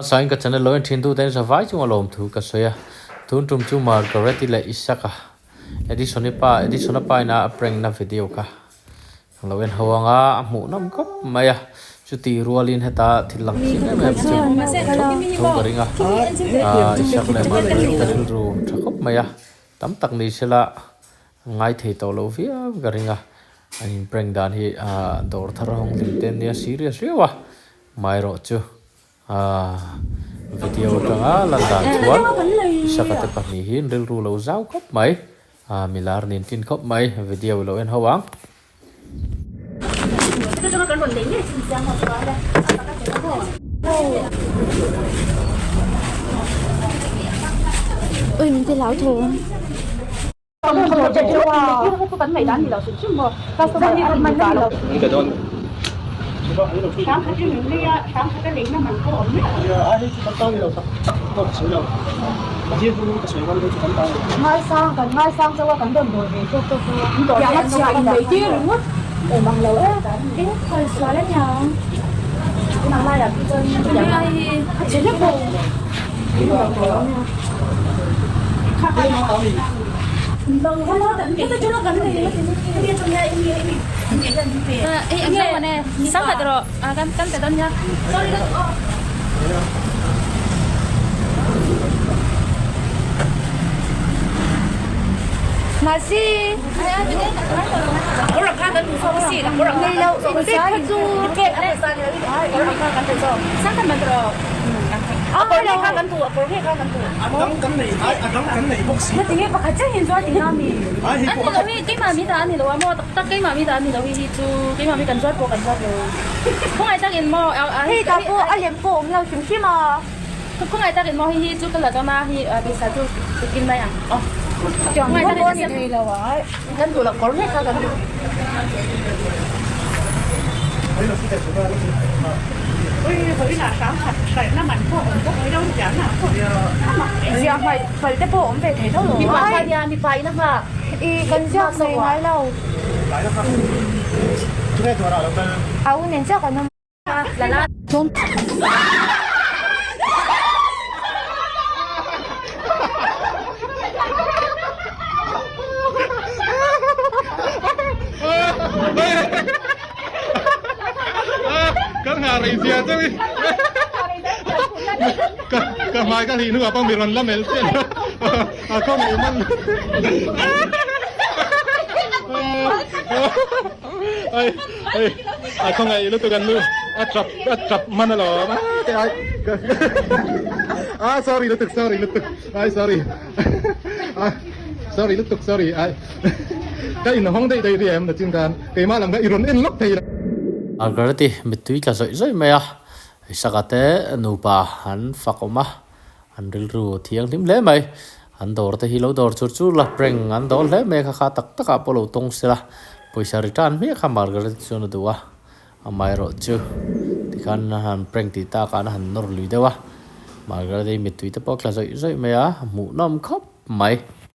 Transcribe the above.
Sain ka channel lo thin tu ten sa vai chung alom thu ka soya thun tum chu Margaret le isaka edition pa na prank na video ka lo en hawanga mu nam kop maya chuti rualin heta thilang sin me chu garinga isak le ma le ru thakop maya tam tak ni sela ngai thei to lo via garinga an prank dan hi dor tharong lim ten nia serious rewa mai ro chu video tanga landan chuan sakate pahni hin ril ru lo zau kop mai milar nin tin kop mai video lo en hawang ui mình thấy lão thường sáng cái mình đi sáng cái lính nó mình có ổn đấy. Ai bắt tay rồi có sửa đâu. Mà riêng phụ nữ cái sửa con đôi bắt tay. Ngay sang cho qua cắn đồn rồi về cho tôi. Dạ nó chạy mấy chứ đúng không? Để bằng lỗ ấy. Cái hơi xóa lên nhau. Cái nào lai là cái chân. Cái chế nhất bộ. Khác cái nó có gì? Vâng, nó tận cái chỗ nó gần này nó thì đi trong nhà em anh sao mà nè sao phải rồi căn tại đơn nha mà si có là khăn đơn không xì là có là khăn lâu rồi cái du cái này sao vậy có là khăn đơn rồi sáng thành mình rồi cái này khăn đơn thủ có cái khăn đơn thủ cái này bốc xí. nó tiếng bác khách hiện ra tiếng nam mi anh đâu đi cái mà mi ta anh đâu mà tất cái mà mi ta anh đâu đi chú cái mà mi cần rót rồi không ai ta in mò hey ta po alien po ngao chim chim mà không ai ta in mò hi chú cái là cho na hi bisa chú kinh này à chọn ai ta in thì là vậy gần thủ là có hết cả gần thủ với là sáng sạch nó mạnh po có mấy đâu chẳng nào giờ phải cái po về thế đâu rồi mi phải nó mà gần giờ này nói lâu 그래 돌아 너 아우 냄새 가는 là 좀 Kan hari sia tu. Ka mai ka hinu apa miron la mel sen. Ako mai man. Ako ngai lu tu kan lu. Atrap mana lo. Sorry lu tuk. Sorry. Sorry lu tuk sorry. Cái in hong đây em là chuyên can. Cái mà làm cái iron in lúc thì Margaret mitui ka zoi maya sakate nupa han fakoma han ril ru thiang lim le mai han dor te hilo dor chu la prank an dol le me kha tak taka polo tong sela poisa return me kha Margaret chuna duwa amai ro chu tikhan han prank ti ta kan han nor lui dewa Margaret mitui te pok la zoi maya mu nam khop mai